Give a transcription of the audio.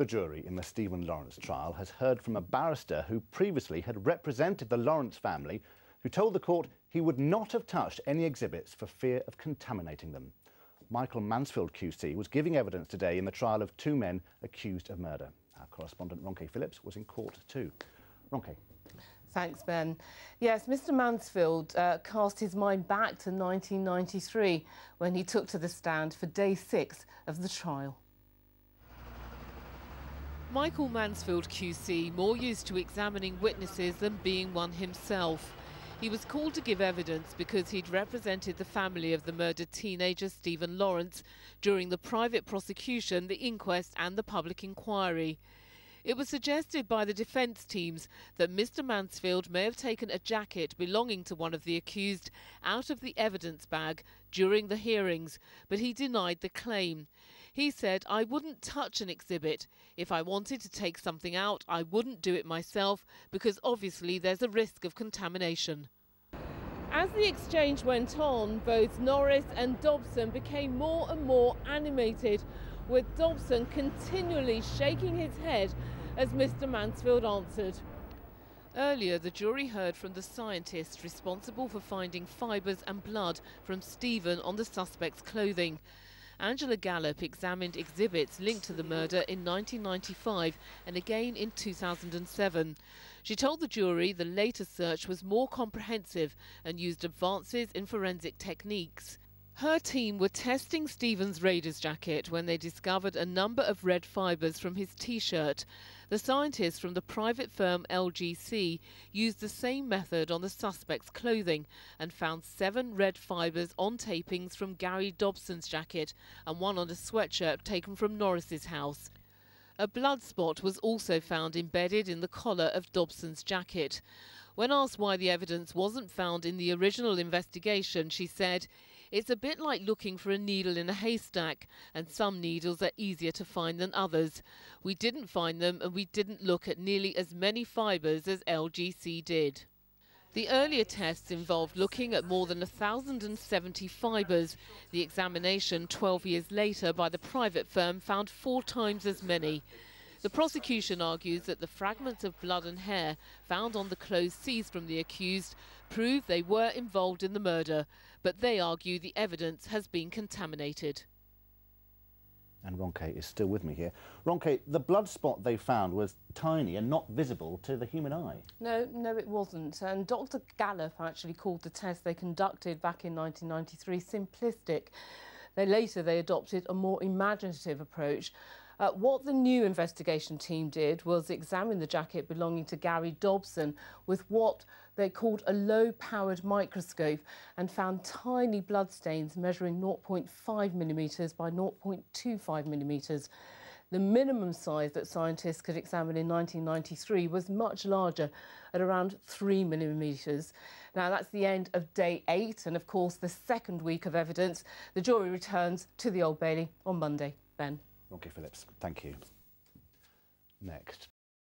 The jury in the Stephen Lawrence trial has heard from a barrister who previously had represented the Lawrence family, who told the court he would not have touched any exhibits for fear of contaminating them. Michael Mansfield QC was giving evidence today in the trial of two men accused of murder. Our correspondent Ronke Phillips was in court too. Ronke. Thanks, Ben. Yes, Mr Mansfield cast his mind back to 1993 when he took to the stand for day 6 of the trial. Michael Mansfield QC, more used to examining witnesses than being one himself. He was called to give evidence because he'd represented the family of the murdered teenager Stephen Lawrence during the private prosecution, the inquest and the public inquiry. It was suggested by the defence teams that Mr Mansfield may have taken a jacket belonging to one of the accused out of the evidence bag during the hearings, but he denied the claim. He said, "I wouldn't touch an exhibit. If I wanted to take something out, I wouldn't do it myself because obviously there's a risk of contamination." As the exchange went on, both Norris and Dobson became more and more animated, with Dobson continually shaking his head as Mr Mansfield answered. Earlier, the jury heard from the scientist responsible for finding fibres and blood from Stephen on the suspect's clothing. Angela GALLOP examined exhibits linked to the murder in 1995 and again in 2007. She told the jury the later search was more comprehensive and used advances in forensic techniques. Her team were testing Stephen's Raiders jacket when they discovered a number of red fibres from his T-shirt. The scientists from the private firm LGC used the same method on the suspect's clothing and found 7 red fibres on tapings from Gary Dobson's jacket and 1 on a sweatshirt taken from Norris's house. A blood spot was also found embedded in the collar of Dobson's jacket. When asked why the evidence wasn't found in the original investigation, she said, "It's a bit like looking for a needle in a haystack, and some needles are easier to find than others. We didn't find them, and we didn't look at nearly as many fibres as LGC did." The earlier tests involved looking at more than 1,070 fibres. The examination 12 years later by the private firm found 4 times as many. The prosecution argues that the fragments of blood and hair found on the clothes seized from the accused prove they were involved in the murder, but they argue the evidence has been contaminated. And Ronke is still with me here. Ronke, the blood spot they found was tiny and not visible to the human eye. No, it wasn't. And Dr GALLOP actually called the test they conducted back in 1993 simplistic. Later they adopted a more imaginative approach. What the new investigation team did was examine the jacket belonging to Gary Dobson with what they called a low-powered microscope and found tiny bloodstains measuring 0.5 millimetres by 0.25 millimetres. The minimum size that scientists could examine in 1993 was much larger, at around 3 millimetres. Now, that's the end of day 8, and of course, the second week of evidence. The jury returns to the Old Bailey on Monday. Ben. Ronke Phillips, thank you. Next.